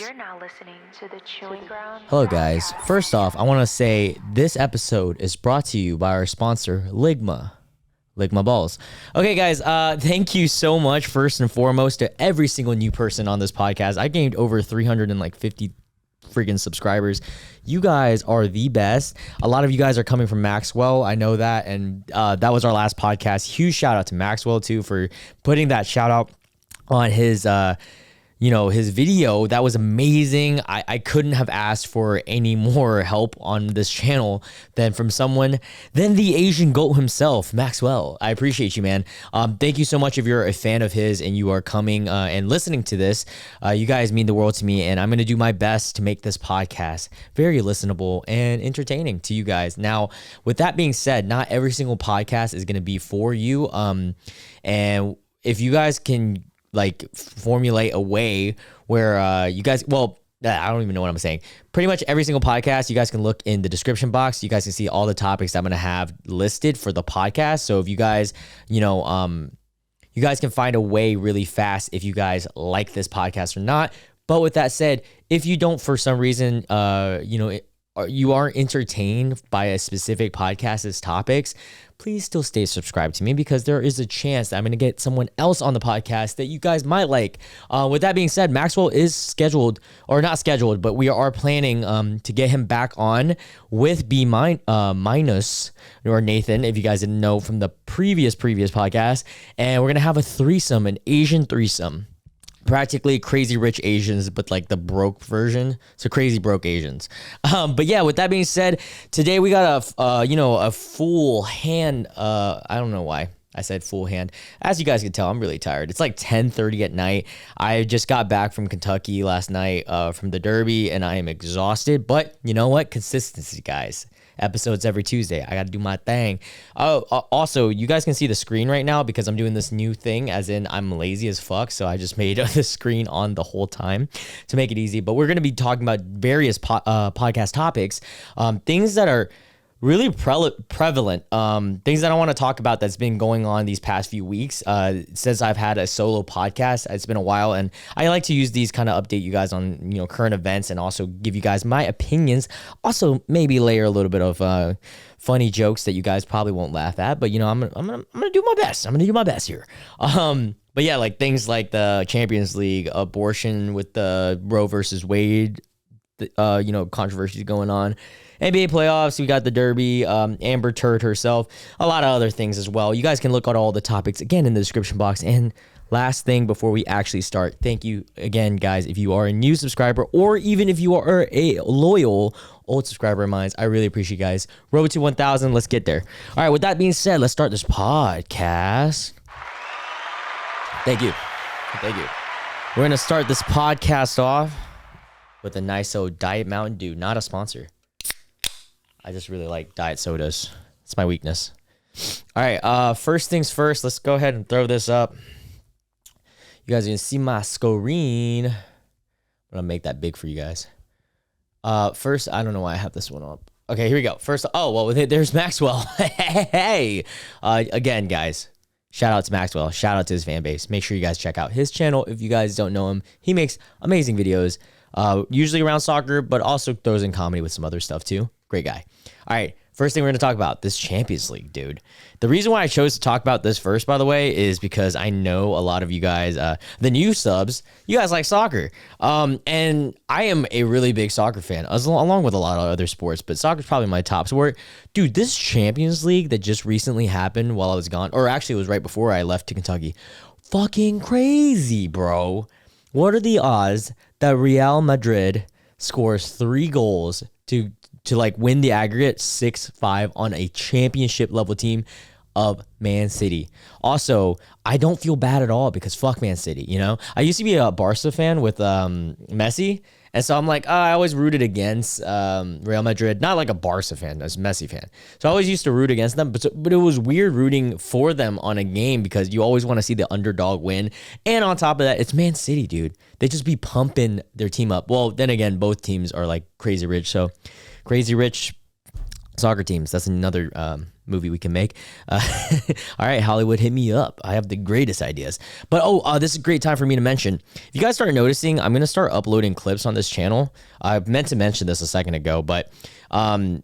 You're now listening to the Chewing Ground. Hello guys. First off, I want to say this episode is brought to you by our sponsor, Ligma. Ligma balls. Okay guys, thank you so much first and foremost to every single new person on this podcast. I gained over 350 freaking subscribers. You guys are the best. A lot of you guys are coming from Maxwell. I know that, and that was our last podcast. Huge shout out to Maxwell too for putting that shout out on his his video. That was amazing. I couldn't have asked for any more help on this channel than the Asian GOAT himself, Maxwell. I appreciate you, man. Thank you so much if you're a fan of his and you are coming and listening to this. You guys mean the world to me, and I'm going to do my best to make this podcast very listenable and entertaining to you guys. Now, with that being said, not every single podcast is going to be for you. And if you guys can formulate a way where you guys, I don't even know what I'm saying. Pretty much every single podcast, you guys can look in the description box. You guys can see all the topics I'm going to have listed for the podcast. So if you guys, you guys can find a way really fast if you guys like this podcast or not. But with that said, if you don't, for some reason, you aren't entertained by a specific podcast's topics, please still stay subscribed to me, because there is a chance that I'm going to get someone else on the podcast that you guys might like. With that being said, Maxwell is scheduled, or not scheduled, but we are planning to get him back on with minus or Nathan, if you guys didn't know from the previous podcast. And we're going to have a threesome, an Asian threesome. Practically Crazy Rich Asians, but like the broke version. So Crazy Broke Asians. But yeah, with that being said, today we got a full hand. I don't know why I said full hand. As you guys can tell, I'm really tired. It's like 10:30 at night. I just got back from Kentucky last night from the Derby, and I am exhausted. But you know what? Consistency, guys. Episodes every Tuesday. I got to do my thing. Also, you guys can see the screen right now because I'm doing this new thing, as in I'm lazy as fuck. So I just made the screen on the whole time to make it easy. But we're going to be talking about various podcast topics, things that are really prevalent, things that I want to talk about that's been going on these past few weeks. Since I've had a solo podcast, it's been a while, and I like to use these kind of update you guys on current events, and also give you guys my opinions. Also, maybe layer a little bit of funny jokes that you guys probably won't laugh at, but I'm gonna do my best. I'm gonna do my best here. But yeah, like things like the Champions League, abortion with the Roe versus Wade, controversies going on. NBA playoffs, we got the Derby, Amber Turd herself, a lot of other things as well. You guys can look at all the topics again in the description box. And last thing before we actually start, thank you again, guys. If you are a new subscriber, or even if you are a loyal old subscriber of mine, I really appreciate you guys. Road to 1,000, let's get there. All right, with that being said, let's start this podcast. Thank you. We're going to start this podcast off with a nice old Diet Mountain Dew, not a sponsor. I just really like diet sodas. It's my weakness. All right, first things first, let's go ahead and throw this up. You guys are going to see my screen. I'm going to make that big for you guys. First, I don't know why I have this one up. Okay, here we go. First, there's Maxwell. Hey. Again, guys, shout out to Maxwell. Shout out to his fan base. Make sure you guys check out his channel if you guys don't know him. He makes amazing videos, usually around soccer, but also throws in comedy with some other stuff too. Great guy. All right, first thing we're going to talk about, this Champions League, dude. The reason why I chose to talk about this first, by the way, is because I know a lot of you guys, the new subs, you guys like soccer. And I am a really big soccer fan, along with a lot of other sports, but soccer's probably my top sport. Dude, this Champions League that just recently happened while I was gone, or actually it was right before I left to Kentucky, fucking crazy, bro. What are the odds that Real Madrid scores 3 goals to win the aggregate 6-5 on a championship level team of Man City? Also, I don't feel bad at all because fuck Man City, I used to be a Barca fan with Messi, and so I'm like, I always rooted against Real Madrid, not like a Barca fan, as a Messi fan. So I always used to root against them, but it was weird rooting for them on a game because you always want to see the underdog win. And on top of that, it's Man City, dude. They just be pumping their team up. Well, then again, both teams are like crazy rich, so Crazy Rich Soccer teams. That's another movie we can make. All right, Hollywood, hit me up. I have the greatest ideas. But this is a great time for me to mention. If you guys start noticing, I'm gonna start uploading clips on this channel. I meant to mention this a second ago, but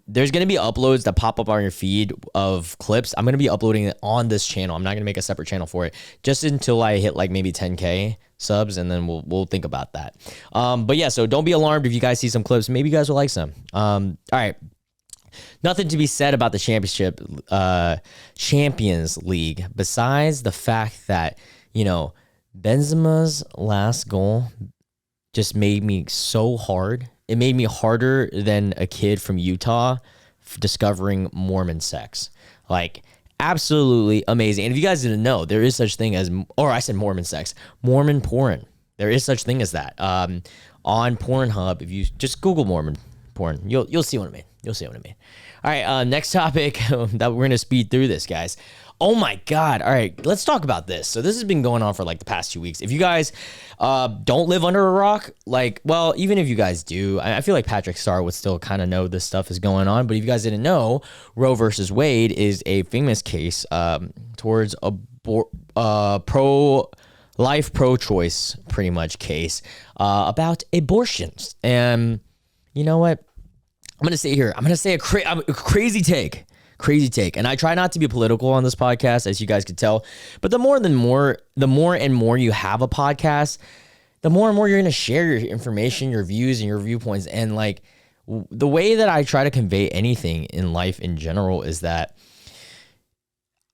there's gonna be uploads that pop up on your feed of clips. I'm gonna be uploading it on this channel. I'm not gonna make a separate channel for it, just until I hit like maybe 10K subs, and then we'll think about that. But yeah, so don't be alarmed if you guys see some clips. Maybe you guys will like some. All right. Nothing to be said about the Champions League besides the fact that, you know, Benzema's last goal just made me so hard. It made me harder than a kid from Utah discovering Mormon sex. Like, absolutely amazing. And if you guys didn't know, there is such thing as, or I said Mormon sex, Mormon porn. There is such thing as that. On Pornhub, if you just Google Mormon porn, you'll see what I mean. You'll see what I mean. All right, next topic that we're going to speed through this, guys. Oh my God. All right, let's talk about this. So this has been going on for like the past 2 weeks. If you guys don't live under a rock, like, well, even if you guys do, I feel like Patrick Starr would still kind of know this stuff is going on. But if you guys didn't know, Roe versus Wade is a famous case towards a pro-choice, pretty much case about abortions. And you know what? I'm going to say here, I'm going to say a crazy take. And I try not to be political on this podcast, as you guys could tell. But the more and more you have a podcast, the more and more you're going to share your information, your views, and your viewpoints. And like the way that I try to convey anything in life in general is that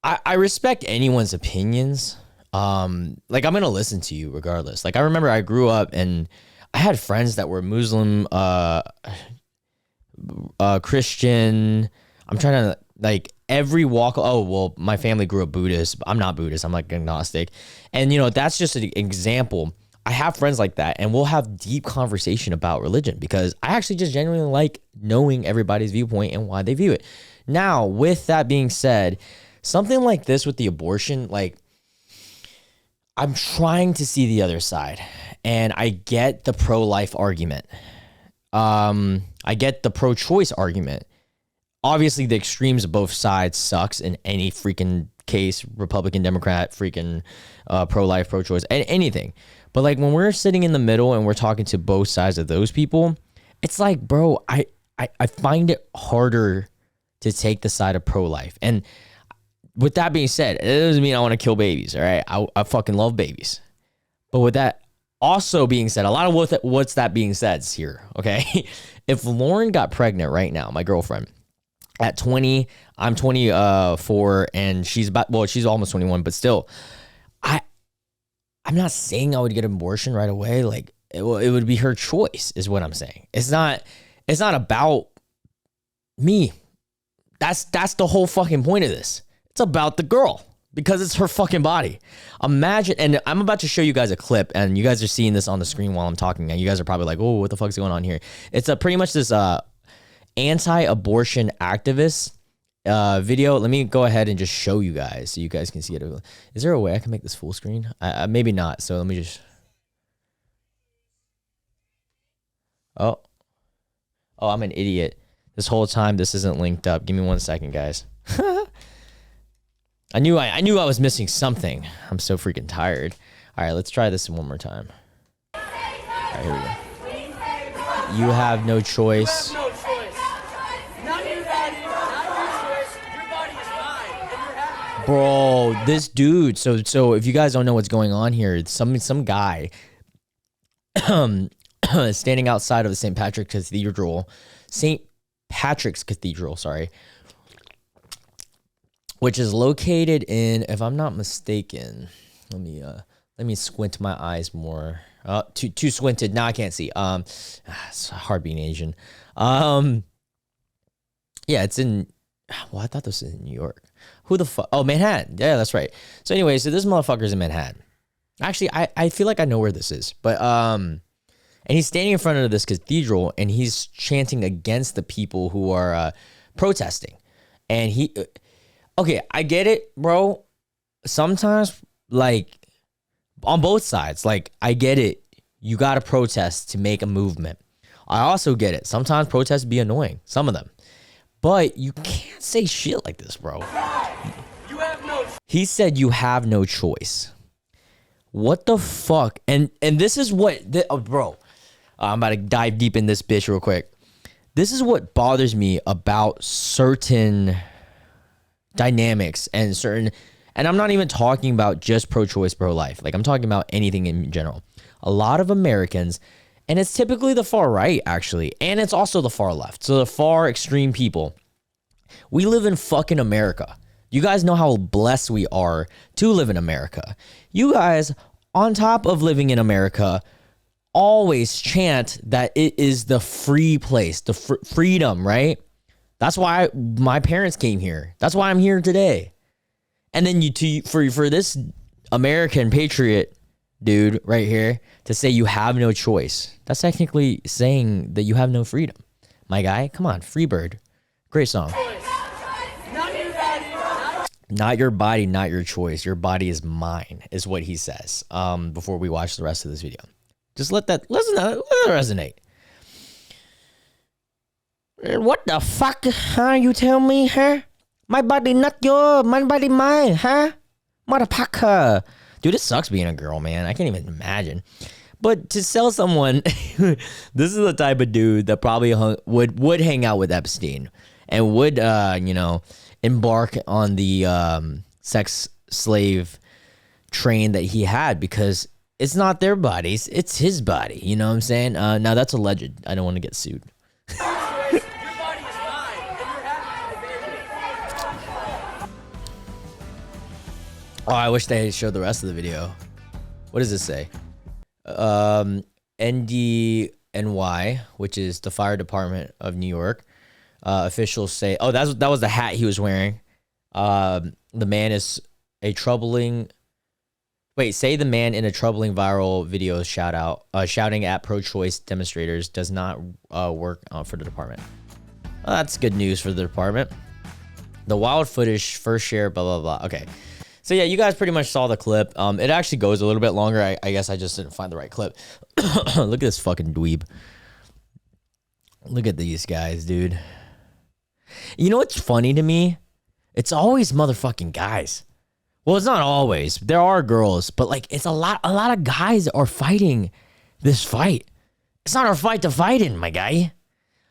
I respect anyone's opinions. Like I'm going to listen to you regardless. Like I remember I grew up and I had friends that were Muslim, Christian. I'm trying to like every walk. Oh, well, my family grew up Buddhist. I'm not Buddhist. I'm like agnostic. And you know, that's just an example. I have friends like that and we'll have deep conversation about religion because I actually just genuinely like knowing everybody's viewpoint and why they view it. Now, with that being said, something like this with the abortion, like I'm trying to see the other side and I get the pro-life argument. I get the pro-choice argument. Obviously, the extremes of both sides sucks in any freaking case, Republican, Democrat, freaking pro-life, pro-choice, anything. But like when we're sitting in the middle and we're talking to both sides of those people, it's like, bro, I find it harder to take the side of pro-life. And with that being said, it doesn't mean I want to kill babies, all right? I fucking love babies. But with that also being said, a lot of what's that being said is here, okay? If Lauren got pregnant right now, my girlfriend, at 20, I'm 24, and she's almost 21, but still, I'm not saying I would get an abortion right away. Like it would be her choice, is what I'm saying. It's not about me. That's the whole fucking point of this. It's about the girl. Because it's her fucking body. Imagine, and I'm about to show you guys a clip, and you guys are seeing this on the screen while I'm talking, and you guys are probably like, oh, what the fuck's going on here? It's pretty much this anti-abortion activist video. Let me go ahead and just show you guys so you guys can see it. Is there a way I can make this full screen? Maybe not, so let me just... Oh, I'm an idiot. This whole time, this isn't linked up. Give me 1 second, guys. I knew I was missing something. I'm so freaking tired. All right, let's try this one more time. All right, here we go. You have no choice. You have no choice. Not your body, not your choice. Your body is mine, and you're happy. Bro, this dude. So if you guys don't know what's going on here, some guy standing outside of the St. Patrick's Cathedral, sorry, which is located in, if I'm not mistaken, let me squint my eyes more. Too squinted. Now I can't see. It's hard being Asian. Yeah, it's in. Well, I thought this was in New York. Who the fuck? Oh, Manhattan. Yeah, that's right. So anyway, so this motherfucker's in Manhattan. Actually, I feel like I know where this is, but and he's standing in front of this cathedral and he's chanting against the people who are protesting, and okay, I get it, bro. Sometimes, like, on both sides, like, I get it. You got to protest to make a movement. I also get it. Sometimes protests be annoying, some of them. But you can't say shit like this, bro. You have no. He said you have no choice. What the fuck? And this is what, bro. I'm about to dive deep in this bitch real quick. This is what bothers me about certain dynamics and certain, and I'm not even talking about just pro-choice, pro-life. Like I'm talking about anything in general. A lot of Americans, and it's typically the far right actually, and it's also the far left. So the far extreme people. We live in fucking America. You guys know how blessed we are to live in America. You guys, on top of living in America, always chant that it is the free place, the freedom, right? That's why my parents came here. That's why I'm here today. And then for this American patriot dude right here to say you have no choice, that's technically saying that you have no freedom. My guy, come on, Freebird. Great song. Not your body, not your choice. Your body is mine, is what he says. Before we watch the rest of this video. Just let that resonate. What the fuck, huh? You tell me, huh? My body not yours, my body mine, huh? Motherfucker. Dude, it sucks being a girl, man. I can't even imagine. But to sell someone, this is the type of dude that probably would hang out with Epstein and would, embark on the sex slave train that he had, because it's not their bodies, it's his body. You know what I'm saying? Now that's alleged. I don't want to get sued. Oh, I wish they showed the rest of the video. What does this say? NDNY, which is the fire department of New York. Officials say, oh, that was the hat he was wearing. The man is a troubling. Wait, say the man in a troubling viral video shouting at pro-choice demonstrators does not work for the department. Well, that's good news for the department. The wild footage first share, blah, blah, blah. Okay. So yeah, you guys pretty much saw the clip. It actually goes a little bit longer. I guess I just didn't find the right clip. Look at this fucking dweeb. Look at these guys, dude. You know what's funny to me? It's always motherfucking guys. Well, it's not always. There are girls, but like it's a lot of guys are fighting this fight. It's not our fight to fight in, my guy.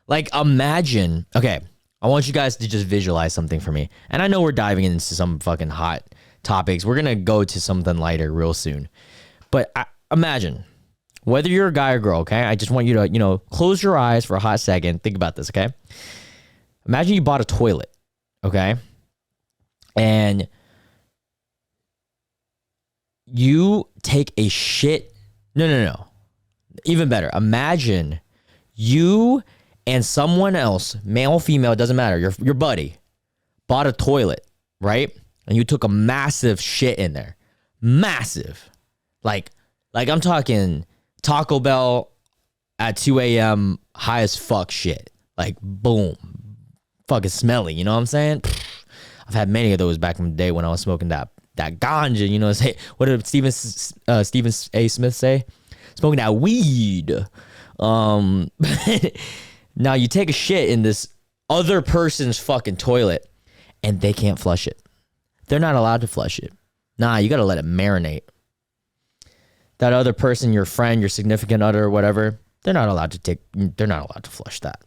Like imagine, okay, I want you guys to just visualize something for me. And I know we're diving into some fucking hot topics. We're going to go to something lighter real soon. But imagine whether you're a guy or girl, okay? I just want you to, close your eyes for a hot second. Think about this, okay? Imagine you bought a toilet, okay? And you take a shit. No. Even better. Imagine you and someone else, male, female, doesn't matter, your buddy, bought a toilet, right? And you took a massive shit in there. Massive. Like I'm talking Taco Bell at 2 a.m. high as fuck shit. Like, boom. Fucking smelly, you know what I'm saying? I've had many of those back in the day when I was smoking that ganja, you know, what did Stephen A. Smith say? Smoking that weed. Now you take a shit in this other person's fucking toilet and they can't flush it. They're not allowed to flush it. Nah, you gotta let it marinate. That other person, your friend, your significant other, whatever, they're not allowed to flush that.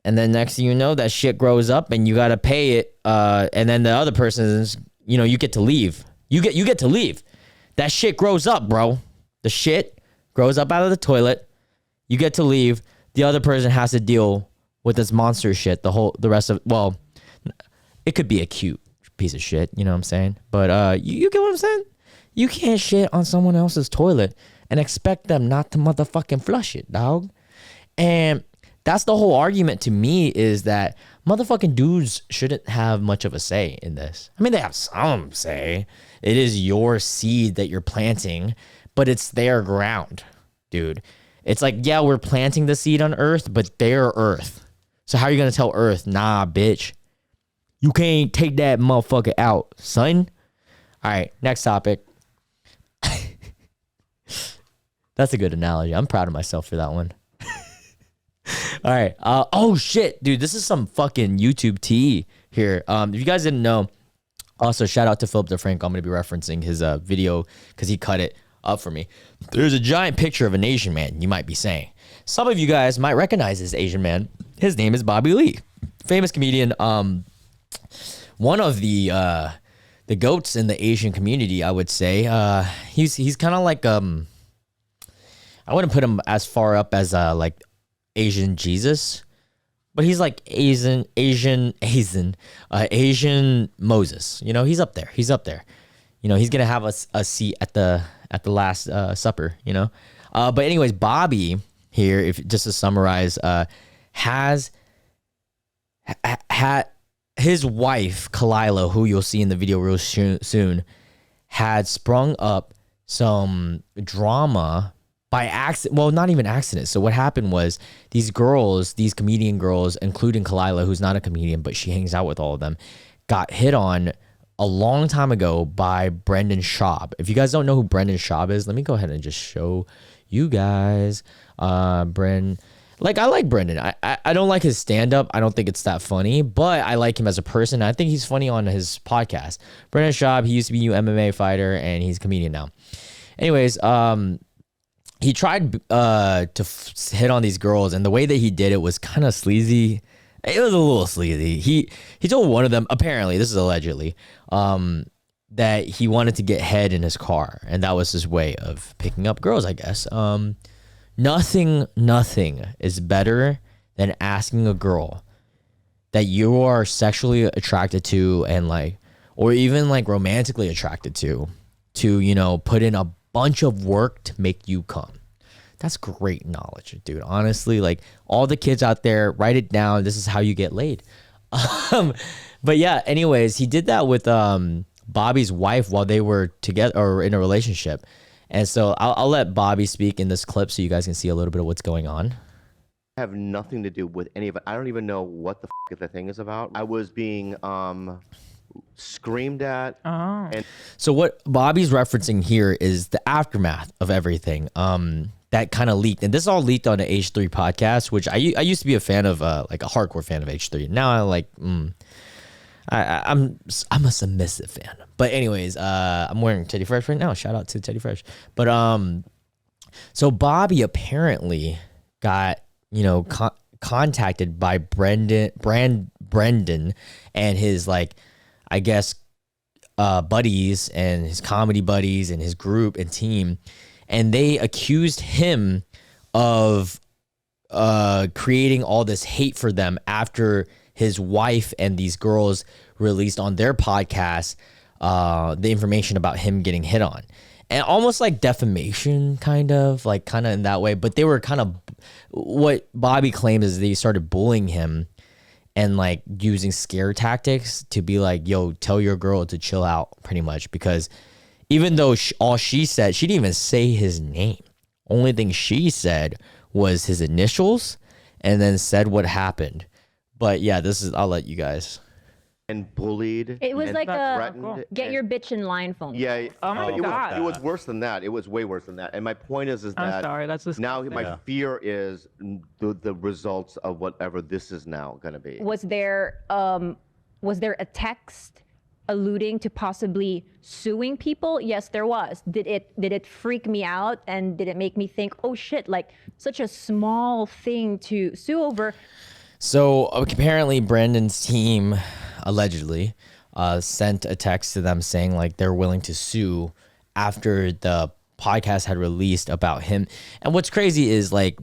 And then next thing you know, that shit grows up and you gotta pay it. And then the other person is, you get to leave. You get to leave. That shit grows up, bro. The shit grows up out of the toilet. You get to leave. The other person has to deal with this monster shit. The rest of, well, it could be a cute piece of shit, you know what I'm saying? But you get what I'm saying? You can't shit on someone else's toilet and expect them not to motherfucking flush it, dog. And that's the whole argument to me, is that motherfucking dudes shouldn't have much of a say in this. I mean, they have some say. It is your seed that you're planting, but it's their ground, dude. It's like, yeah, we're planting the seed on Earth, but they're Earth. So how are you going to tell Earth, nah, bitch, you can't take that motherfucker out, son? All right, next topic. That's a good analogy. I'm proud of myself for that one. All right. Oh shit, dude, this is some fucking YouTube tea here. If you guys didn't know, also shout out to Philip DeFranco. I'm gonna be referencing his video because he cut it up for me. There's a giant picture of an Asian man. You might be saying. Some of you guys might recognize this Asian man. His name is Bobby Lee, famous comedian. One of the goats in the Asian community, I would say. He's kind of like I wouldn't put him as far up as like Asian Jesus, but he's like Asian Moses. You know, he's up there. He's up there. You know, he's gonna have a seat at the Last Supper. You know, but anyways, Bobby here, if just to summarize, has had his wife Khalyla, who you'll see in the video real soon, had sprung up some drama by accident. Well, not even accident. So what happened was these girls, these comedian girls, including Khalyla, who's not a comedian, but she hangs out with all of them, got hit on a long time ago by Brendan Schaub. If you guys don't know who Brendan Schaub is, let me go ahead and just show you guys. Like, I like Brendan. I don't like his stand-up. I don't think it's that funny, but I like him as a person. I think he's funny on his podcast. Brendan Schaub, he used to be an MMA fighter, and he's a comedian now. Anyways, he tried to hit on these girls, and the way that he did it was kind of sleazy. It was a little sleazy. He told one of them, apparently, this is allegedly, that he wanted to get head in his car, and that was his way of picking up girls, I guess. Nothing is better than asking a girl that you are sexually attracted to and like, or even like romantically attracted to, you know, put in a bunch of work to make you come. That's great knowledge, dude. Honestly, like all the kids out there, write it down. This is how you get laid. But yeah, anyways, he did that with Bobby's wife while they were together or in a relationship. And so I'll let Bobby speak in this clip so you guys can see a little bit of what's going on. Have nothing to do with any of it. I don't even know what the the thing is about. I was being screamed at. And so what Bobby's referencing here is the aftermath of everything that kind of leaked. And this all leaked on the H3 podcast, which I used to be a fan of, like a hardcore fan of H3. Now I'm like, I'm a submissive fan. But anyways, I'm wearing Teddy Fresh right now. Shout out to Teddy Fresh. But so Bobby apparently got, you know, contacted by Brendan and his, like, I guess buddies and his comedy buddies and his group and team, and they accused him of creating all this hate for them after his wife and these girls released on their podcast the information about him getting hit on, and almost like defamation, kind of in that way. But they were kind of, what Bobby claims is they started bullying him and like using scare tactics to be like, yo, tell your girl to chill out, pretty much, because even though all she said, she didn't even say his name. Only thing she said was his initials and then said what happened. But yeah, I'll let you guys. And bullied. It was and like a threatened get your bitch in line phone. Yeah. Oh my God. It was worse than that. It was way worse than that. And my point is that I'm sorry, that's disgusting. now my fear is the results of whatever this is now going to be. Was there a text alluding to possibly suing people? Yes, there was. Did it freak me out, and did it make me think, oh shit, like such a small thing to sue over? So apparently Brandon's team allegedly sent a text to them saying like they're willing to sue after the podcast had released about him. And what's crazy is, like,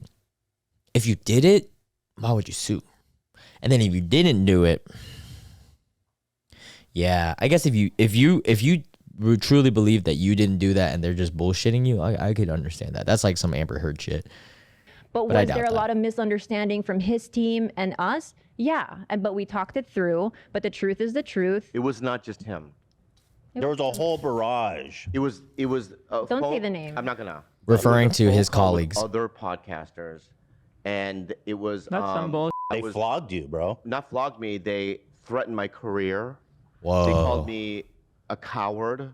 if you did it, why would you sue? And then if you didn't do it, yeah, I guess if you truly believe that you didn't do that and they're just bullshitting you, I could understand that. That's like some Amber Heard shit. But was there a lot of misunderstanding from his team and us? Yeah, but we talked it through. But the truth is the truth. It was not just him. There was a whole barrage. It was. Don't say the name. I'm not gonna. Referring to his colleagues. Other podcasters, and it was. That's some bullshit. They flogged you, bro. Not flogged me. They threatened my career. Whoa. They called me a coward,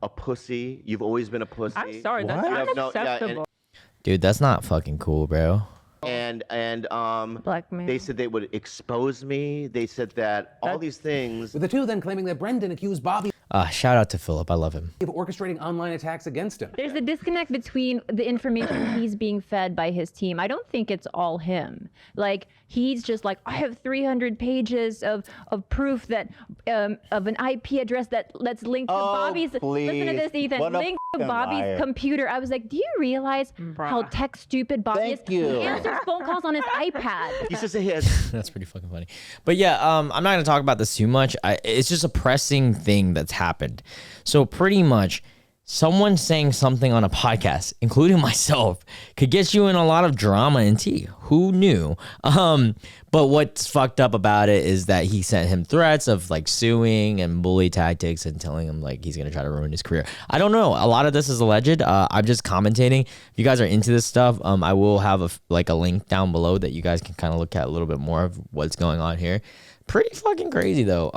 a pussy. You've always been a pussy. I'm sorry, that's What? unacceptable. Dude, that's not fucking cool, bro. and Blackmail. they said they would expose me. They said that all these things. With the two then claiming that Brendan accused Bobby Shout out to Philip. I love him. of orchestrating online attacks against him. There's a disconnect between the information he's being fed by his team. I don't think it's all him. Like, he's just like, I have 300 pages of proof that of an IP address that's linked to Bobby's. Listen to this, Ethan. What a Linked to fucking Bobby's liar. computer. I was like, do you realize how tech stupid Bobby is? Thank you. He answers phone calls on his iPad. He says that he has. That's pretty fucking funny. But yeah, I'm not gonna talk about this too much. It's just a pressing thing that's happened. So pretty much, someone saying something on a podcast, including myself, could get you in a lot of drama and tea. Who knew? But what's fucked up about it is that he sent him threats of like suing and bully tactics and telling him like he's gonna try to ruin his career. I don't know. A lot of this is alleged. I'm just commentating. If you guys are into this stuff, I will have a link down below that you guys can kind of look at a little bit more of what's going on here. Pretty fucking crazy though.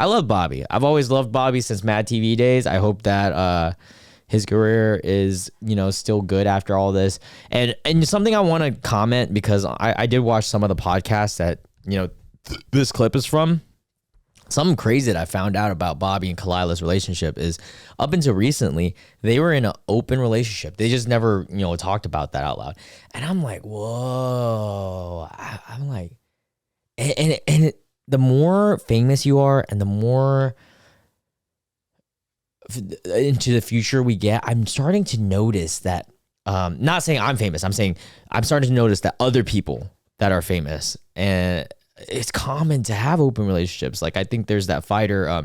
I love Bobby. I've always loved Bobby since Mad TV days. I hope that his career is, still good after all this. And something I want to comment, because I did watch some of the podcasts that, this clip is from. Something crazy that I found out about Bobby and Khalyla's relationship is up until recently, they were in an open relationship. They just never, talked about that out loud. And I'm like, whoa. I'm like, the more famous you are and the more into the future we get, I'm starting to notice that, not saying I'm famous, I'm saying I'm starting to notice that other people that are famous, and it's common to have open relationships. Like, I think there's that fighter,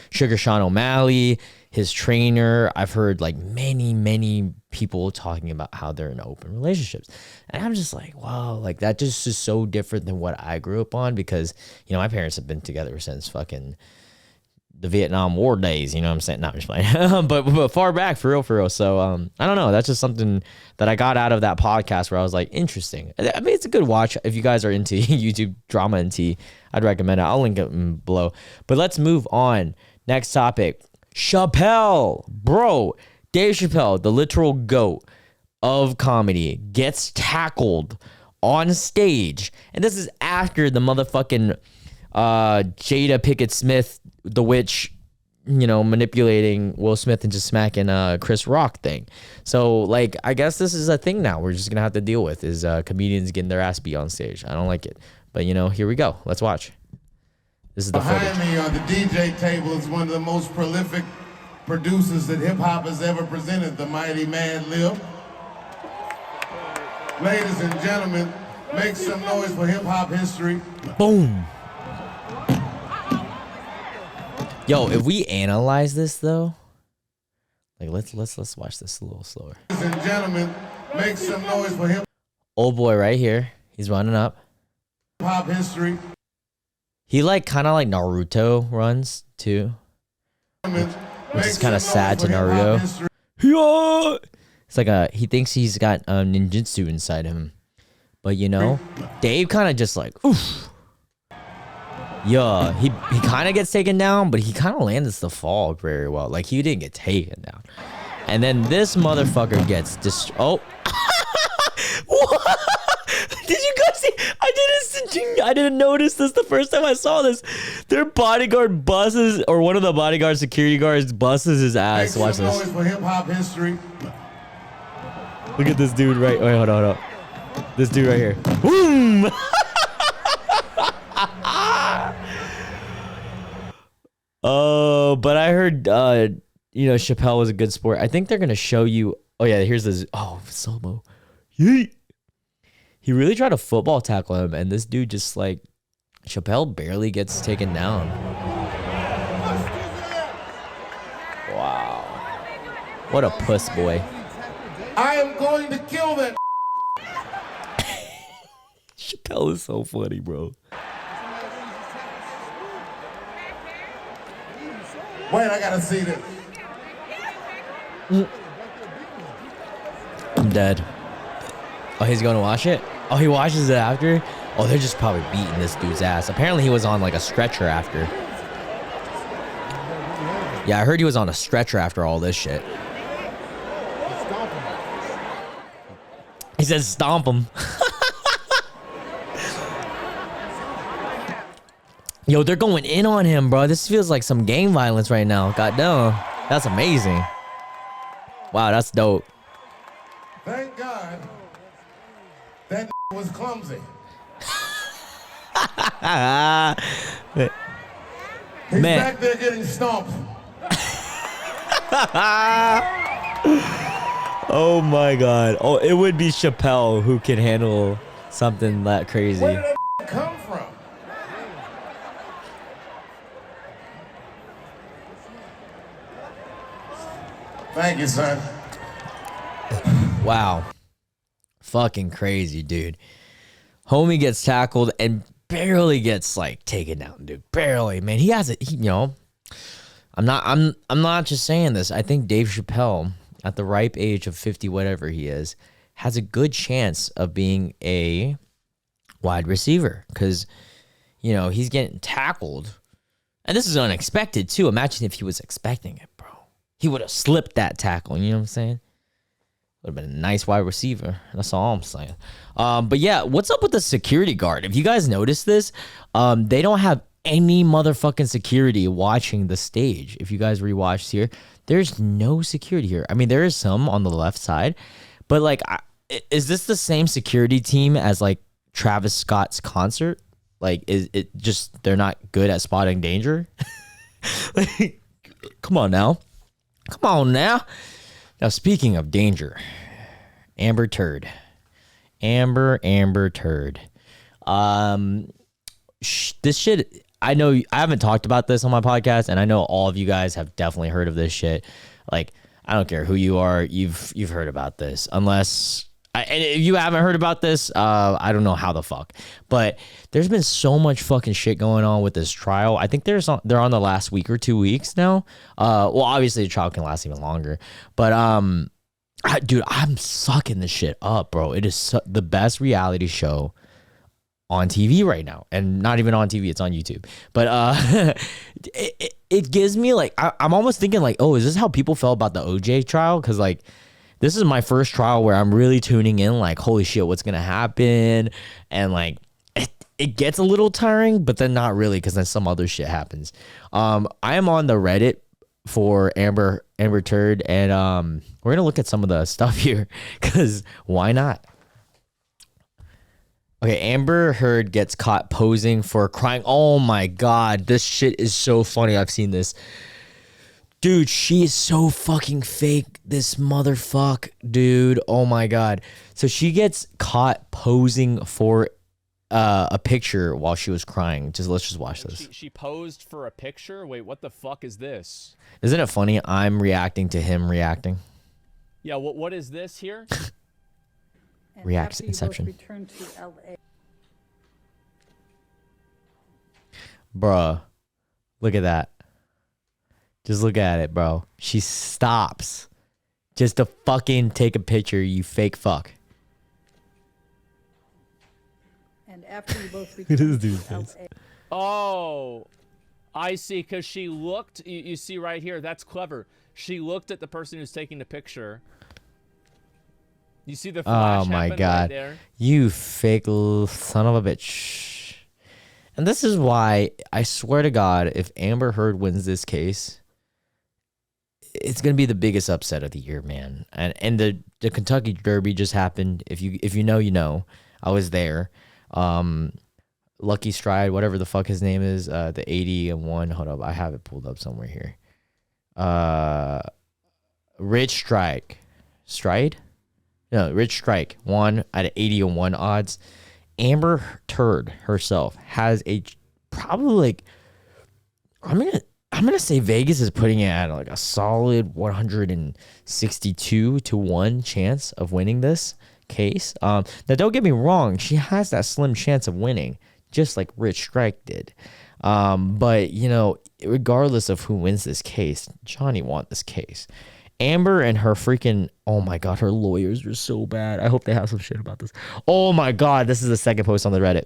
Sugar Sean O'Malley, his trainer. I've heard like many people talking about how they're in open relationships. And I'm just like, wow, like that just is so different than what I grew up on, because, my parents have been together since fucking the Vietnam War days, you know what I'm saying? Not just playing, but far back, for real. So, I don't know. That's just something that I got out of that podcast where I was like, interesting. I mean, it's a good watch. If you guys are into YouTube drama and tea, I'd recommend it. I'll link it below. But let's move on. Next topic. Chappelle, bro. Dave Chappelle, the literal GOAT of comedy, gets tackled on stage. And this is after the motherfucking Jada Pinkett Smith, the witch, manipulating Will Smith into smacking Chris Rock thing. So, like, I guess this is a thing now we're just going to have to deal with, is comedians getting their ass beat on stage. I don't like it. But, here we go. Let's watch. This is the Behind footage. me on the DJ table is one of the most prolific producers that hip hop has ever presented, the mighty Mad Lib. Ladies and gentlemen, make some noise for hip hop history. Boom. Yo, if we analyze this though, like let's watch this a little slower. Ladies and gentlemen, make some noise for hip Old boy right here. He's running up. hop history. He kind of like Naruto runs too. Which is kind of sad to Naruto. Yeah. It's like he thinks he's got ninjutsu inside him. But Dave kind of just like, oof. Yeah, he kind of gets taken down, but he kind of lands the fall very well. Like, he didn't get taken down. And then this motherfucker gets oh. What? Did you guys see? I didn't notice this the first time I saw this. Their bodyguard buses, or one of the bodyguard security guards buses his ass. Watch Make some this. noise for hip hop history. Look at this dude right. Wait, hold on. This dude right here. Boom! Oh, but I heard, Chappelle was a good sport. I think they're gonna show you. Oh yeah, here's this. Oh, Somo. Yeet. He really tried to football tackle him, and this dude just Chappelle barely gets taken down. Wow. What a puss boy. I am going to kill that. Chappelle is so funny, bro. Wait, I gotta see this. I'm dead. Oh, he's going to watch it? Oh, he watches it after? Oh, they're just probably beating this dude's ass. Apparently, he was on a stretcher after. Yeah, I heard he was on a stretcher after all this shit. He says stomp him. Yo, they're going in on him, bro. This feels like some gang violence right now. God damn. That's amazing. Wow, that's dope. Thank God that was clumsy. He's Man. back there getting stomped. Oh my God. Oh, it would be Chappelle who can handle something that crazy. Where did that come from? Thank you, son. Wow. Fucking crazy, dude. Homie gets tackled and barely gets like taken down, dude. Barely, man. He has it, you know. I'm not just saying this. I think Dave Chappelle, at the ripe age of 50, whatever he is, has a good chance of being a wide receiver because, you know, he's getting tackled. And this is unexpected, too. Imagine if he was expecting it, bro. He would have slipped that tackle. You know what I'm saying? Would have been a nice wide receiver. That's all I'm saying. But yeah, what's up with the security guard? If you guys notice this, they don't have any motherfucking security watching the stage. If you guys rewatched here, there's no security here. I mean, there is some on the left side, but like, is this the same security team as like Travis Scott's concert? Like, is it just they're not good at spotting danger? Like, come on now. Come on now. Now, speaking of danger, Amber Turd. Amber Turd. This shit, I know I haven't talked about this on my podcast, and I know all of you guys have definitely heard of this shit. Like, I don't care who you are, you've heard about this. Unless, and if you haven't heard about this, I don't know how the fuck. But there's been so much fucking shit going on with this trial. I think they're on the last week or 2 weeks now. Well, obviously the trial can last even longer. But dude, I'm sucking this shit up, bro. It is the best reality show on TV right now, and not even on TV, it's on YouTube. But it gives me like I'm almost thinking like, oh, is this how people felt about the OJ trial? Because like this is my first trial where I'm really tuning in, like, holy shit, what's gonna happen? And like it gets a little tiring, but then not really, because then some other shit happens. I am on the Reddit for Amber Turd, and we're gonna look at some of the stuff here, because why not? Okay, Amber Heard gets caught posing for crying. Oh my God, this shit is so funny. I've seen this. Dude, she is so fucking fake, this motherfucker, dude. Oh my God. So she gets caught posing for a picture while she was crying. Let's just watch this. She posed for a picture? Wait, what the fuck is this? Isn't it funny? I'm reacting to him reacting. Yeah, what is this here? Reacts Inception. Return to LA. Bruh, look at that. Just look at it, bro. She stops just to fucking take a picture, you fake fuck. And after you both Look at return this to dude's LA. Oh, I see, because she looked, you see right here, that's clever. She looked at the person who's taking the picture. You see the flash Oh my happen God. right there? You fake son of a bitch. And this is why, I swear to God, if Amber Heard wins this case, it's going to be the biggest upset of the year, man. And the Kentucky Derby just happened. If you know, you know. I was there. Lucky Stride, whatever the fuck his name is, the 80-1. Hold up, I have it pulled up somewhere here. Rich Stride? No, Rich Strike won at 80-1 odds. Amber Turd herself has a probably like I'm gonna say Vegas is putting it at like a solid 162-1 chance of winning this case. Now don't get me wrong, she has that slim chance of winning, just like Rich Strike did. But you know, regardless of who wins this case, Johnny won this case. Amber and her freaking, oh my God, her lawyers are so bad. I hope they have some shit about this. Oh my God, this is the second post on the Reddit.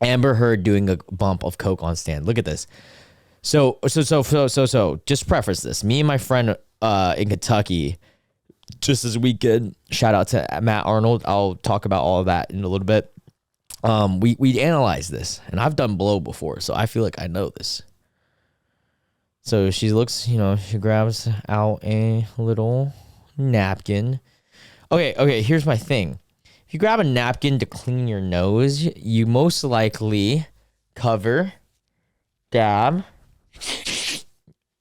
Amber Heard doing a bump of coke on stand. Look at this. So, just preface this. Me and my friend in Kentucky, just this weekend, shout out to Matt Arnold. I'll talk about all of that in a little bit. we analyzed this, and I've done blow before, so I feel like I know this. So she looks, she grabs out a little napkin. Okay, here's my thing. If you grab a napkin to clean your nose, you most likely cover, dab,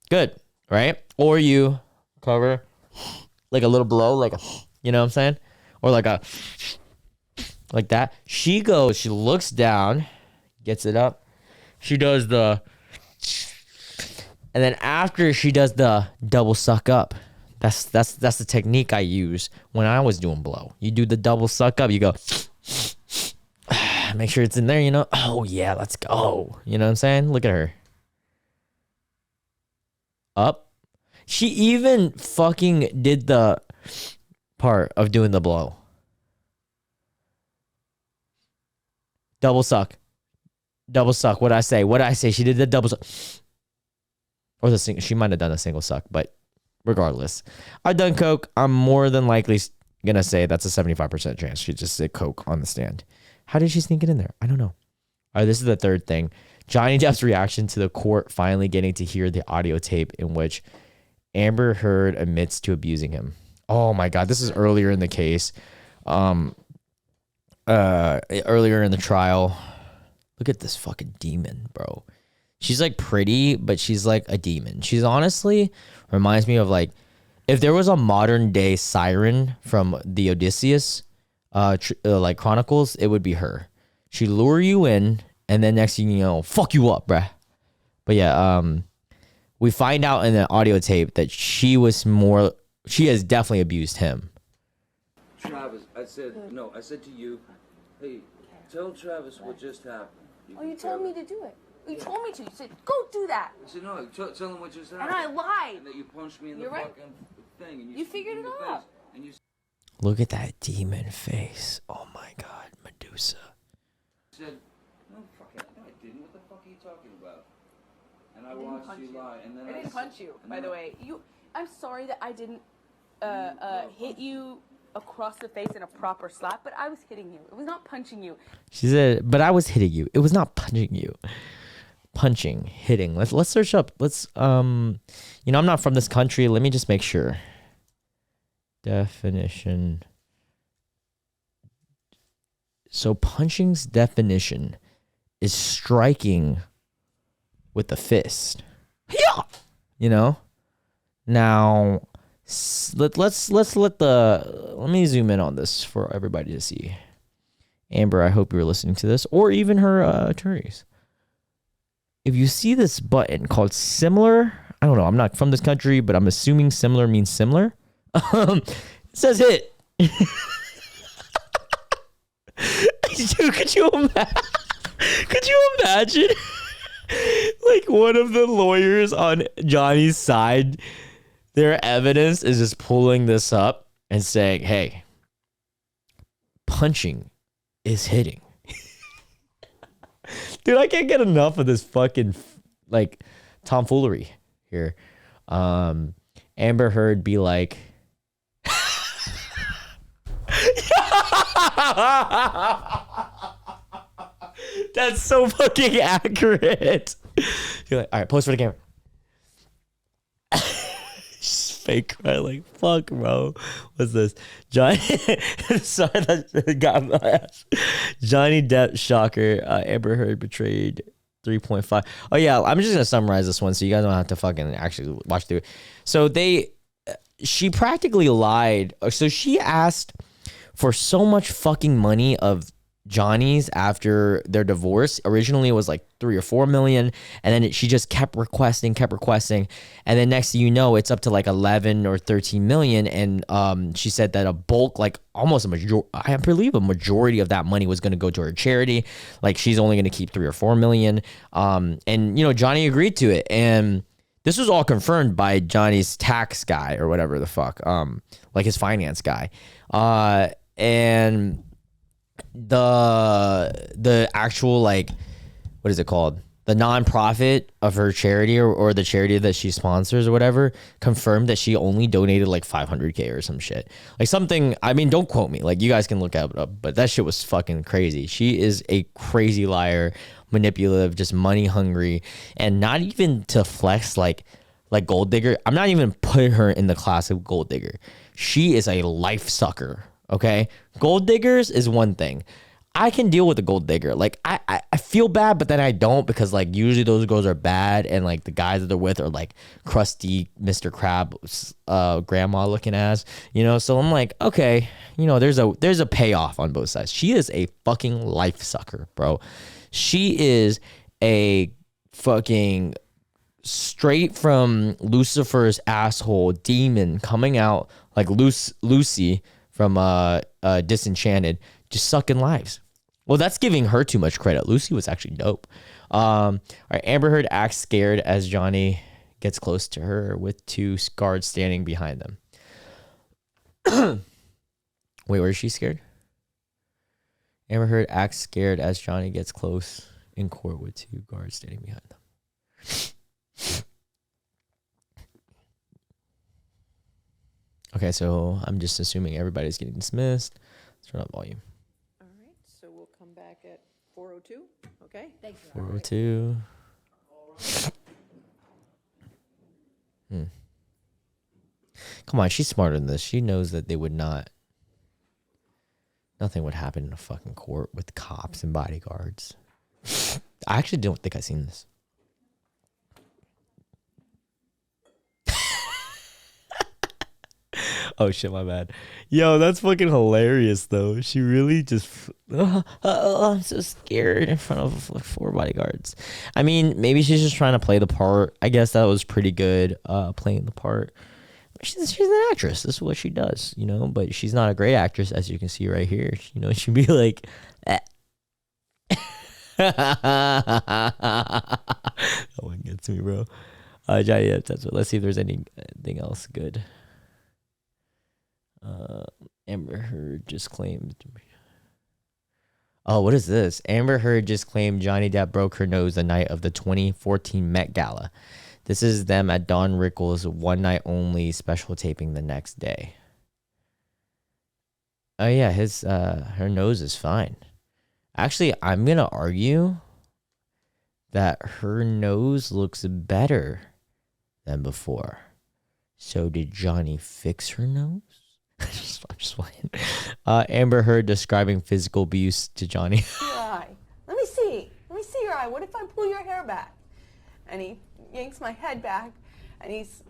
good, right? Or you cover like a little blow, like you know what I'm saying? Or like that. She looks down, gets it up. She does and then after she does the double suck up. That's the technique I use when I was doing blow. You do the double suck up. You go, make sure it's in there, Oh yeah, let's go. You know what I'm saying? Look at her. Up. She even fucking did the part of doing the blow. Double suck. Double suck. What'd I say? She did the double suck. Or the single. She might have done a single suck, but regardless. I've done coke. I'm more than likely going to say that's a 75% chance. She just did coke on the stand. How did she sneak it in there? I don't know. All right, this is the third thing. Johnny Depp's reaction to the court finally getting to hear the audio tape in which Amber Heard admits to abusing him. Oh my God, this is earlier in the case. Earlier in the trial. Look at this fucking demon, bro. She's like pretty, but she's like a demon. She's honestly reminds me of like if there was a modern day siren from the Odysseus like Chronicles, it would be her. She lure you in and then next thing you know, fuck you up, bruh. But yeah, we find out in the audio tape that she has definitely abused him. Travis, I said to you, hey, tell Travis what just happened. You told me to do it. You told me to. You said, go do that. I said, no, tell him what just happened. And I lied. And that you punched me in the You're right. fucking thing. And You figured it out. And you Look at that demon face. Oh my God, Medusa. said, no, fuck it. No, I didn't. What the fuck are you talking about? And I watched you lie. And then I didn't punch you, by the way. I'm sorry that I didn't hit you across the face in a proper slap, but I was hitting you. It was not punching you. She said, but I was hitting you. It was not punching you. Punching, hitting. Let's search up. I'm not from this country. Let me just make sure. Definition. So punching's definition is striking with the fist. Yeah. Now let me zoom in on this for everybody to see. Amber, I hope you're listening to this, or even her attorneys. If you see this button called similar, I don't know, I'm not from this country, but I'm assuming similar means similar. It says hit. Dude, could you imagine like one of the lawyers on Johnny's side, their evidence is just pulling this up and saying, hey, punching is hitting. Dude, I can't get enough of this fucking like tomfoolery here. Amber Heard be like, that's so fucking accurate. You're like, all right, pose for the camera. Fake cry, like, fuck, bro. What's this? Johnny, sorry, that got my ass. Johnny Depp shocker. Amber Heard betrayed 3.5. Oh yeah, I'm just gonna summarize this one so you guys don't have to fucking actually watch through it. So she practically lied. So she asked for so much fucking money of Johnny's after their divorce. Originally it was like 3 or 4 million, and then she just kept requesting, and then next thing you know, it's up to like 11 or 13 million. And she said that a bulk, like almost I believe a majority of that money was going to go to her charity. Like she's only going to keep 3 or 4 million. And Johnny agreed to it, and this was all confirmed by Johnny's tax guy or whatever the fuck, like his finance guy, and the actual, like, what is it called? the nonprofit of her charity or the charity that she sponsors or whatever confirmed that she only donated like 500K or some shit. Like something, I mean, don't quote me. Like you guys can look it up, but that shit was fucking crazy. She is a crazy liar, manipulative, just money hungry, and not even to flex like gold digger. I'm not even putting her in the class of gold digger. She is a life sucker. Okay. Gold diggers is one thing. I can deal with a gold digger. Like I feel bad, but then I don't, because like usually those girls are bad and like the guys that they're with are like crusty Mr. Krabs grandma looking ass, you know? So I'm like, okay, you know, there's a payoff on both sides. She is a fucking life sucker, bro. She is a fucking straight from Lucifer's asshole demon coming out like Lucy from Disenchanted, just sucking lives. Well, that's giving her too much credit. Lucy was actually dope. All right, Amber Heard acts scared as Johnny gets close to her with two guards standing behind them. Wait, where is she scared? Amber Heard acts scared as Johnny gets close in court with two guards standing behind them. Okay, so I'm just assuming everybody's getting dismissed. Let's turn up volume. All right, so we'll come back at 4:02. Okay, thank you. 402. Come on, she's smarter than this. She knows that they would not. Nothing would happen in a fucking court with cops and bodyguards. I actually don't think I've seen this. Oh shit, my bad. Yo, that's fucking hilarious though. She really just I'm so scared in front of like 4 bodyguards. I mean, maybe she's just trying to play the part. I guess that was pretty good playing the part. She's an actress. This is what she does, you know, but she's not a great actress, as you can see right here. You know, she'd be like that one gets me, bro. Johnny Depp, that's what. Let's see if there's anything else good. Amber Heard just claimed. Oh, what is this? Amber Heard just claimed Johnny Depp broke her nose the night of the 2014 Met Gala. This is them at Don Rickles' one night only special taping the next day. Oh yeah, her nose is fine. Actually, I'm gonna argue that her nose looks better than before. So did Johnny fix her nose? I'm just playing. Amber Heard describing physical abuse to Johnny. Your eye. Let me see your eye. What if I pull your hair back? And he yanks my head back, and he's,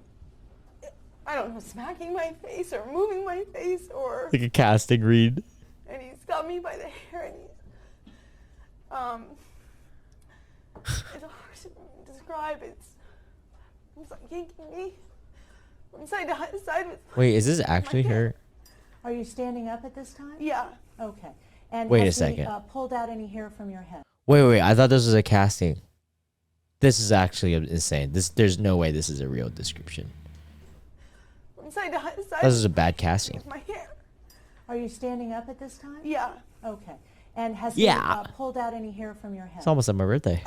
I don't know, smacking my face or moving my face or... Like a casting read. And he's got me by the hair, and he's... It's hard to describe. It's like yanking me from side to side with... Wait, is this actually her? Are you standing up at this time? Yeah. Okay. And wait a has he, second. Pulled out any hair from your head? Wait. I thought this was a casting. This is actually insane. There's no way this is a real description. From side to side. This is a bad casting. With my hair. Are you standing up at this time? Yeah. Okay. And has he pulled out any hair from your head? It's almost like my birthday.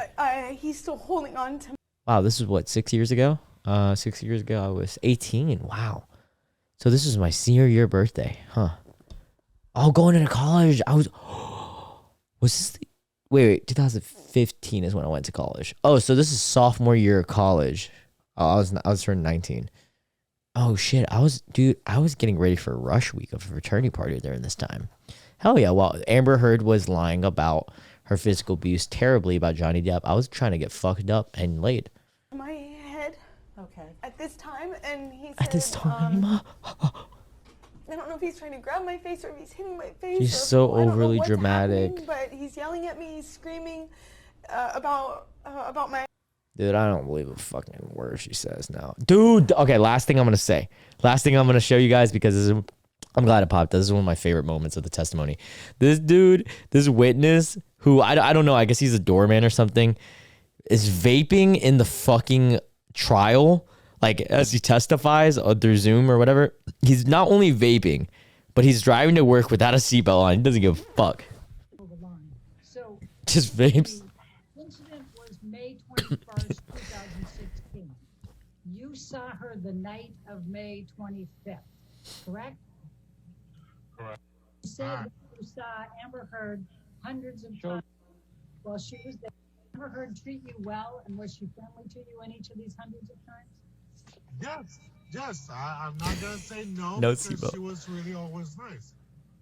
He's still holding on to me. Wow, this is what, 6 years ago? 6 years ago, I was 18. Wow. So this was my senior year birthday, huh? Oh, going into college. Was this wait, 2015 is when I went to college. Oh, so this is sophomore year of college. Oh, I was turning 19. Oh shit, I was getting ready for rush week of a fraternity party during this time. Hell yeah. Well, Amber Heard was lying about her physical abuse terribly about Johnny Depp. I was trying to get fucked up and laid. My head. Okay. At this time, and he said, At this time. I don't know if he's trying to grab my face or if he's hitting my face. She's or, so I don't know overly what's dramatic. happening, but he's yelling at me, he's screaming about my... Dude, I don't believe a fucking word she says now. Dude, okay, last thing I'm going to say. Last thing I'm going to show you guys, because I'm glad it popped. This is one of my favorite moments of the testimony. This dude, this witness, who I don't know, I guess he's a doorman or something, is vaping in the fucking trial, like as he testifies through Zoom or whatever. He's not only vaping, but he's driving to work without a seatbelt on. He doesn't give a fuck. So Just vapes. the incident was May 21st, 2016. You saw her the night of May 25th, correct? Correct. You said that you saw Amber Heard hundreds of times while she was there. Did Amber Heard treat you well, and was she friendly to you in each of these hundreds of times? Yes. I'm not gonna say no, No, because Sibo. she was really always nice.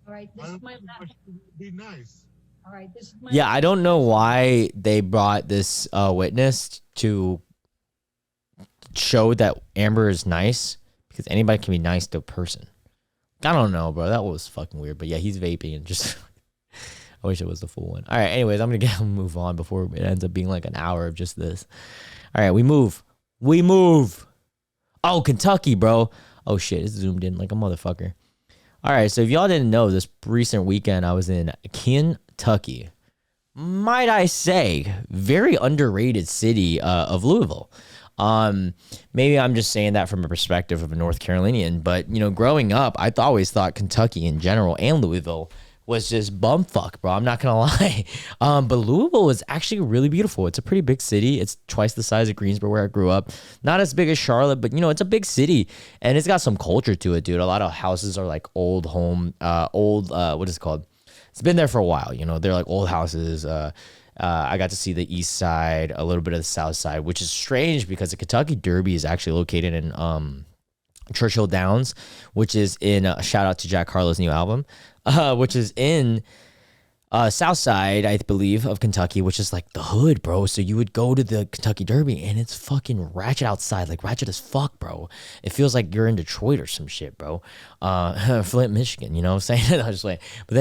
All right, this is my last. Be nice. All right, this is my. Yeah, I don't know why they brought this witness to show that Amber is nice, because anybody can be nice to a person. I don't know, bro. That was fucking weird. But yeah, he's vaping and just. I wish it was the full one. All right. Anyways, I'm gonna move on before it ends up being like an hour of just this. All right, we move. Oh, Kentucky, bro. Oh shit, it's zoomed in like a motherfucker. All right, so if y'all didn't know, this recent weekend I was in Kentucky. Might I say, very underrated city of Louisville. Maybe I'm just saying that from a perspective of a North Carolinian, but you know, growing up, I always thought Kentucky in general and Louisville was just bumfuck, bro. I'm not gonna lie. But Louisville is actually really beautiful. It's a pretty big city. It's twice the size of Greensboro, where I grew up. Not as big as Charlotte, but you know, it's a big city and it's got some culture to it, dude. A lot of houses are like old home, what is it called? It's been there for a while. You know, they're like old houses. I got to see the east side, a little bit of the south side, which is strange because the Kentucky Derby is actually located in Churchill Downs, which is in shout out to Jack Harlow's new album, which is in south side, I believe, of Kentucky, which is like the hood, bro. So you would go to the Kentucky Derby and it's fucking ratchet outside, like ratchet as fuck, bro. It feels like you're in Detroit or some shit, bro. Flint, Michigan, you know what I'm saying? I was just like, but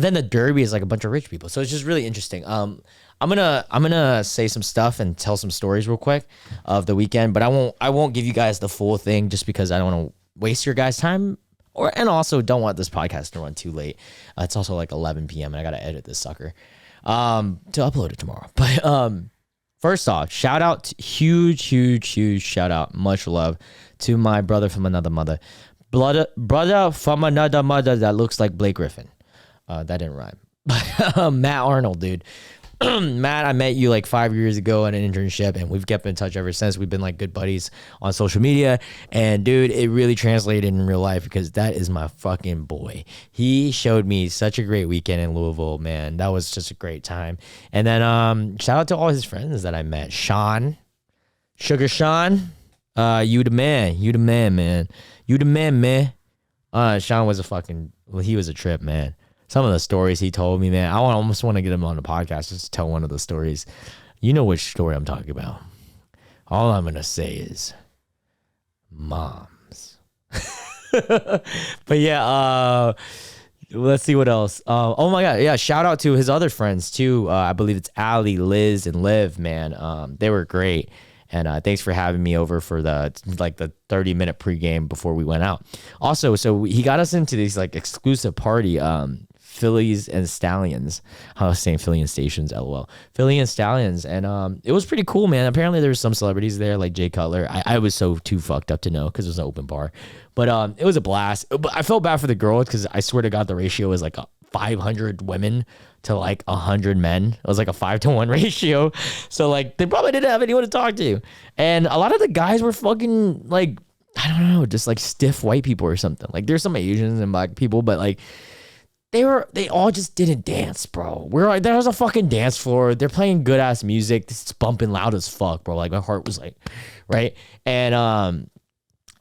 then the Derby is like a bunch of rich people. So it's just really interesting. I'm gonna say some stuff and tell some stories real quick of the weekend, but I won't give you guys the full thing just because I don't want to waste your guys' time, and also don't want this podcast to run too late. It's also like 11 p.m. and I gotta edit this sucker to upload it tomorrow. But first off, shout out, huge shout out, much love to my brother from another mother, brother from another mother that looks like Blake Griffin. That didn't rhyme. Matt Arnold, dude. Matt, I met you like 5 years ago at an internship, and we've kept in touch ever since. We've been like good buddies on social media, and dude, it really translated in real life because that is my fucking boy. He showed me such a great weekend in Louisville, man. That was just a great time. And then shout out to all his friends that I met. Sean, Sugar Sean, you the man, man. You the man. Sean was he was a trip, man. Some of the stories he told me, man, I almost want to get him on the podcast just to tell one of the stories. You know which story I'm talking about. All I'm going to say is moms. But yeah, let's see what else. Oh my God. Yeah. Shout out to his other friends too. I believe it's Allie, Liz, and Liv, man. They were great. And thanks for having me over for the 30-minute pregame before we went out. Also, so he got us into this like exclusive party, Phillies and Stallions. I was saying Philly and Stations, LOL. Philly and Stallions. And it was pretty cool, man. Apparently there were some celebrities there like Jay Cutler. I was so too fucked up to know because it was an open bar. But it was a blast. But I felt bad for the girls because I swear to God the ratio was like 500 women to like 100 men. It was like a 5-to-1 ratio. So like they probably didn't have anyone to talk to. And a lot of the guys were fucking like, I don't know, just like stiff white people or something. Like there's some Asians and black people, but like they all just didn't dance, bro. We're like, there was a fucking dance floor. They're playing good ass music. It's bumping loud as fuck, bro. Like my heart was like, right. And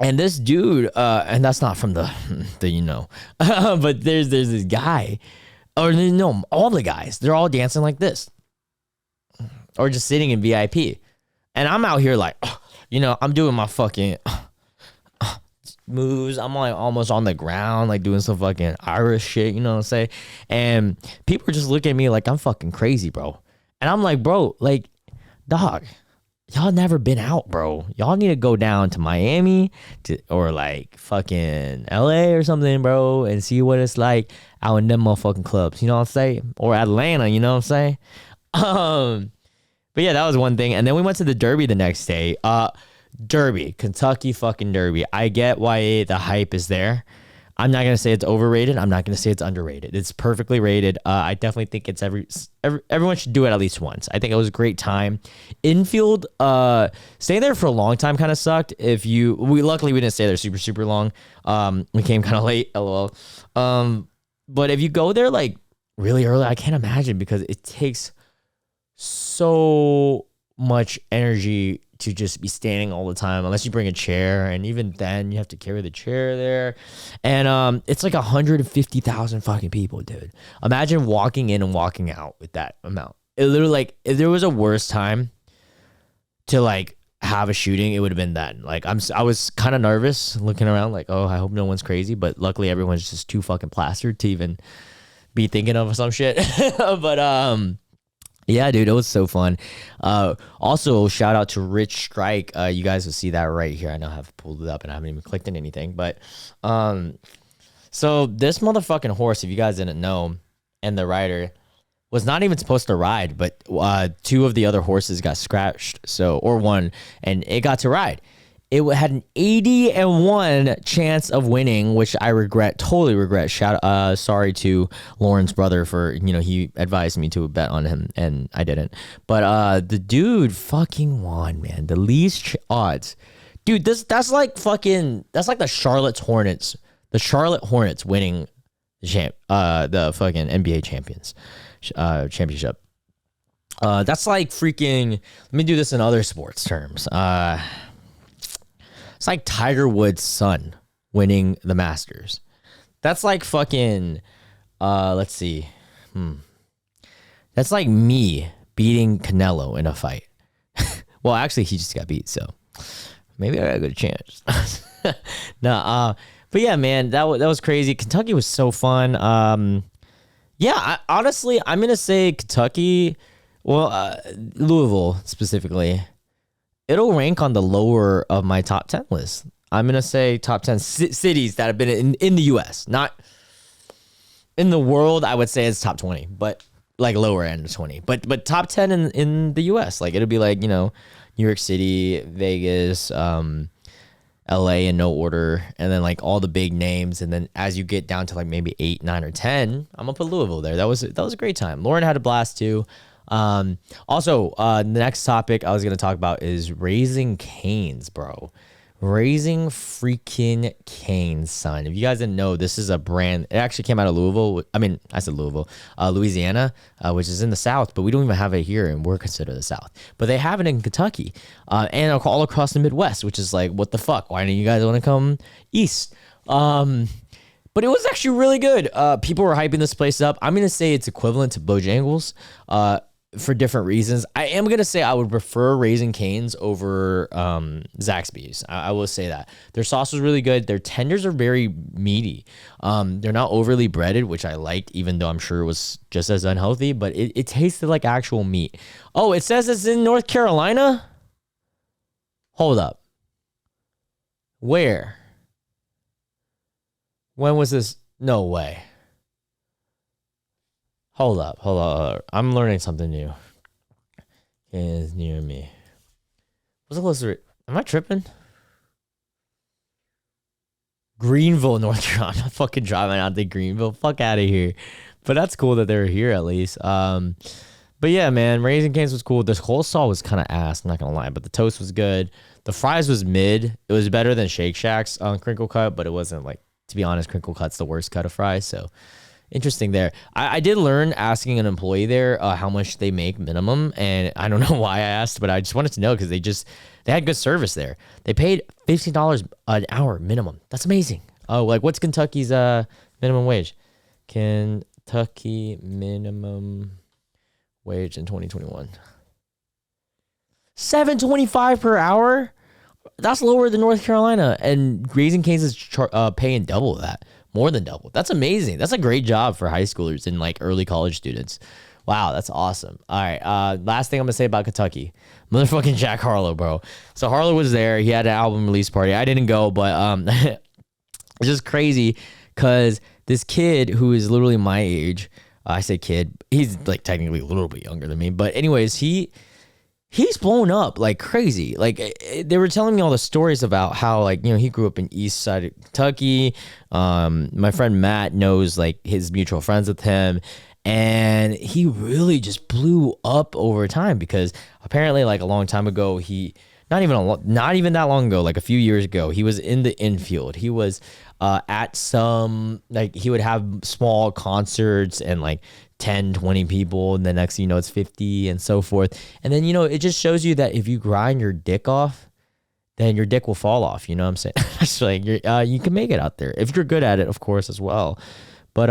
this dude, and that's not from the you know, but there's this guy, or no, all the guys, they're all dancing like this, or just sitting in VIP, and I'm out here like, you know, I'm doing my fucking moves. I'm like almost on the ground, like doing some fucking Irish shit, you know what I'm saying? And people just look at me like I'm fucking crazy, bro. And I'm like, bro, like, dog, y'all never been out, bro. Y'all need to go down to Miami or like fucking LA or something, bro, and see what it's like out in them motherfucking clubs, you know what I'm saying? Or Atlanta, you know what I'm saying? But yeah, that was one thing. And then we went to the Derby the next day. Derby, Kentucky fucking Derby. I get why the hype is there. I'm not gonna say it's overrated. I'm not gonna say it's underrated. It's perfectly rated. I definitely think it's everyone should do it at least once. I think it was a great time. Infield, staying there for a long time kind of sucked. Luckily we didn't stay there super long. We came kind of late. LOL. But if you go there like really early, I can't imagine because it takes so much energy to just be standing all the time unless you bring a chair, and even then you have to carry the chair there, and it's like 150,000 fucking people, dude. Imagine walking in and walking out with that amount. It literally, like, if there was a worse time to like have a shooting, it would have been that. Like I was kind of nervous looking around like, oh, I hope no one's crazy, but luckily everyone's just too fucking plastered to even be thinking of some shit. But yeah, dude, it was so fun. Also, shout out to Rich Strike. You guys will see that right here. I know I have pulled it up and I haven't even clicked on anything. But so this motherfucking horse, if you guys didn't know, and the rider was not even supposed to ride, but two of the other horses got scratched. Or one, and it got to ride. It had an 80-1 chance of winning, which I totally regret. Sorry to Lauren's brother for, he advised me to bet on him and I didn't. But the dude fucking won, man. The least odds. Dude, that's like the Charlotte Hornets. The Charlotte Hornets winning the fucking NBA championship. That's like freaking, let me do this in other sports terms. It's like Tiger Woods' son winning the Masters. That's like fucking, let's see. That's like me beating Canelo in a fight. Well, actually, he just got beat, so maybe I got a good chance. But yeah, man, that was crazy. Kentucky was so fun. Honestly, I'm going to say Kentucky, Louisville specifically. It'll rank on the lower of my top 10 list. I'm going to say top 10 cities that have been in the U.S. Not in the world, I would say it's top 20, but like lower end of 20. But top 10 in the U.S. Like it'll be like, New York City, Vegas, L.A. in no order, and then like all the big names. And then as you get down to like maybe 8, 9, or 10, I'm going to put Louisville there. That was a great time. Lauren had a blast too. Also, the next topic I was going to talk about is Raising Cane's, bro. Raising freaking Cane's, son. If you guys didn't know, this is a brand. It actually came out of Louisville. I mean, I said Louisville, Louisiana, which is in the South, but we don't even have it here, and we're considered the South. But they have it in Kentucky, and all across the Midwest, which is like, what the fuck? Why don't you guys want to come east? But it was actually really good. People were hyping this place up. I'm going to say it's equivalent to Bojangles for different reasons. I am going to say I would prefer Raising Cane's over Zaxby's. I will say that. Their sauce was really good. Their tenders are very meaty. They're not overly breaded, which I liked, even though I'm sure it was just as unhealthy. But it tasted like actual meat. Oh, it says it's in North Carolina? Hold up. Where? When was this? No way. Hold up. I'm learning something new. It's near me. What's the closer? Am I tripping? Greenville, North Carolina. I'm fucking driving out to Greenville. Fuck out of here. But that's cool that they're here at least. But yeah, man, Raising Cane's was cool. The coleslaw was kind of ass, I'm not gonna lie, but the toast was good. The fries was mid. It was better than Shake Shack's crinkle cut, but it wasn't like, to be honest, crinkle cut's the worst cut of fries. So interesting there. I did learn asking an employee there how much they make minimum, and I don't know why I asked, but I just wanted to know because they had good service there. They paid $15 an hour minimum. That's amazing. Oh, like what's Kentucky's minimum wage? Kentucky minimum wage in 2021. $7.25 per hour. That's lower than North Carolina, and Raising Cane's is paying double that. More than double. That's amazing. That's a great job for high schoolers and like early college students. Wow, that's awesome. All right, last thing I'm gonna say about Kentucky, motherfucking Jack Harlow, bro. So Harlow was there. He had an album release party. I didn't go, but it's just crazy because this kid who is literally my age, I say kid, he's like technically a little bit younger than me, but anyways, he he's blown up like crazy. Like they were telling me all the stories about how like, you know, he grew up in East Side of Kentucky. My friend Matt knows like his mutual friends with him, and he really just blew up over time because apparently like a long time ago, not even that long ago, like a few years ago, he was in the infield. He was at some, like he would have small concerts and like 10, 20 people, and the next thing you know, it's 50 and so forth. And then, you know, it just shows you that if you grind your dick off, then your dick will fall off. You know what I'm saying? It's like you can make it out there if you're good at it, of course, as well. But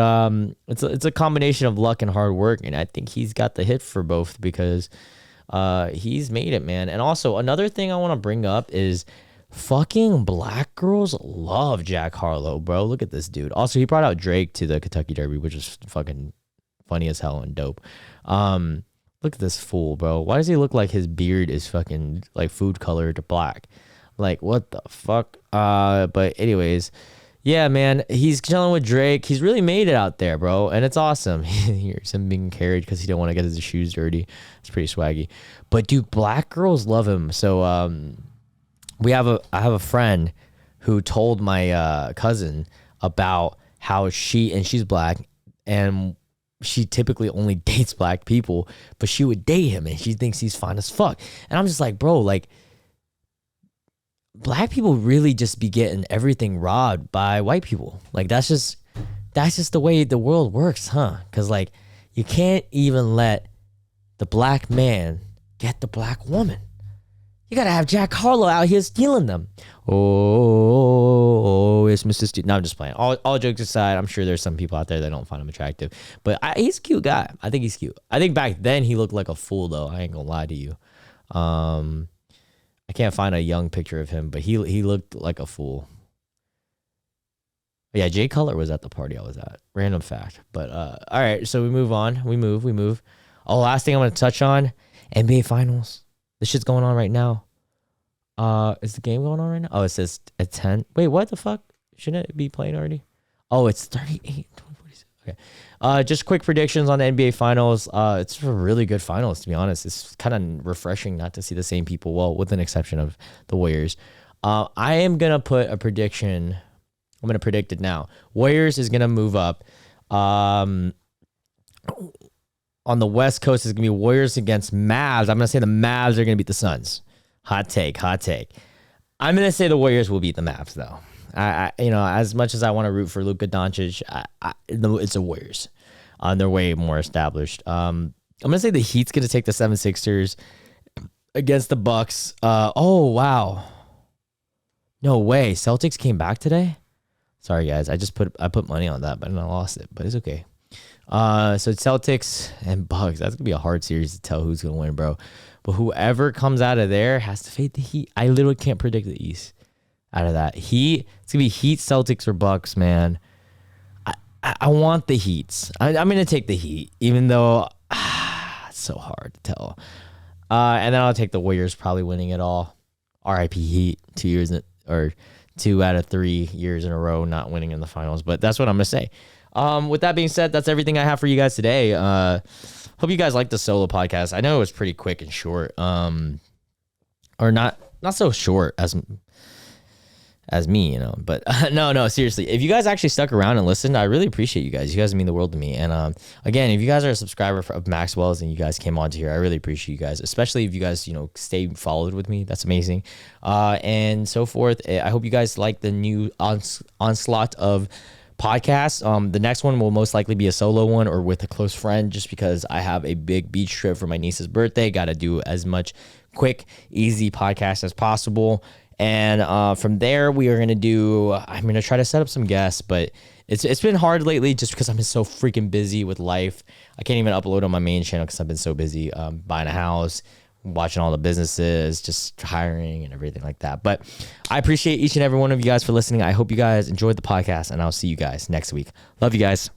it's a combination of luck and hard work, and I think he's got the hit for both because he's made it, man. And also another thing I want to bring up is fucking black girls love Jack Harlow, bro. Look at this dude. Also, he brought out Drake to the Kentucky Derby, which is fucking funny as hell and dope. Look at this fool, bro. Why does he look like his beard is fucking like food colored black? Like what the fuck? But anyways, yeah, man, he's chilling with Drake. He's really made it out there, bro, and it's awesome. Here's him being carried because he don't want to get his shoes dirty. It's pretty swaggy. But dude, black girls love him. So I have a friend who told my cousin about how she's black and she typically only dates black people, but she would date him and she thinks he's fine as fuck. And I'm just like, bro, like black people really just be getting everything robbed by white people. Like that's just the way the world works, huh? Because like you can't even let the black man get the black woman. You gotta have Jack Harlow out here stealing them. Oh, it's Mr. No, I'm just playing. All jokes aside, I'm sure there's some people out there that don't find him attractive, but he's a cute guy. I think he's cute. I think back then he looked like a fool, though. I ain't gonna lie to you. I can't find a young picture of him, but he looked like a fool. Yeah, Jay Cutler was at the party I was at. Random fact. But all right, so we move on. We move. Oh, last thing I'm gonna touch on, NBA Finals. This shit's going on right now. Is the game going on right now? Oh, it says at 10. Wait, what the fuck? Shouldn't it be playing already? Oh, it's 38. Okay. Just quick predictions on the NBA Finals. It's a really good finals, to be honest. It's kind of refreshing not to see the same people. Well, with an exception of the Warriors. I am gonna put a prediction. I'm gonna predict it now. Warriors is gonna move up. On the West Coast is gonna be Warriors against Mavs. I'm gonna say the Mavs are gonna beat the Suns. Hot take. I'm gonna say the Warriors will beat the Mavs though. I you know, as much as I want to root for Luka Doncic, it's the Warriors. They're way more established. I'm gonna say the Heat's gonna take the 76ers against the Bucks. Oh wow, no way. Celtics came back today. Sorry guys, I put money on that, but I lost it. But it's okay. So Celtics and Bucks. That's gonna be a hard series to tell who's gonna win, bro. But whoever comes out of there has to fade the Heat. I literally can't predict the East out of that. Heat, it's gonna be Heat, Celtics, or Bucks, man. I want the Heats. I'm gonna take the Heat, even though it's so hard to tell. And then I'll take the Warriors, probably winning it all. RIP Heat, 2 out of 3 years in a row not winning in the finals. But that's what I'm gonna say. With that being said, that's everything I have for you guys today. Hope you guys liked the solo podcast. I know it was pretty quick and short. Or not so short as me, you know. But no, seriously. If you guys actually stuck around and listened, I really appreciate you guys. You guys mean the world to me. And again, if you guys are a subscriber of Maxwell's and you guys came onto here, I really appreciate you guys. Especially if you guys, you know, stayed followed with me. That's amazing. And so forth. I hope you guys like the new onslaught of podcast. The next one will most likely be a solo one or with a close friend, just because I have a big beach trip for my niece's birthday. Got to do as much quick, easy podcast as possible. And from there, I'm going to try to set up some guests, but it's been hard lately just because I've been so freaking busy with life. I can't even upload on my main channel because I've been so busy buying a house, watching all the businesses, just hiring and everything like that. But I appreciate each and every one of you guys for listening. I hope you guys enjoyed the podcast, and I'll see you guys next week. Love you guys.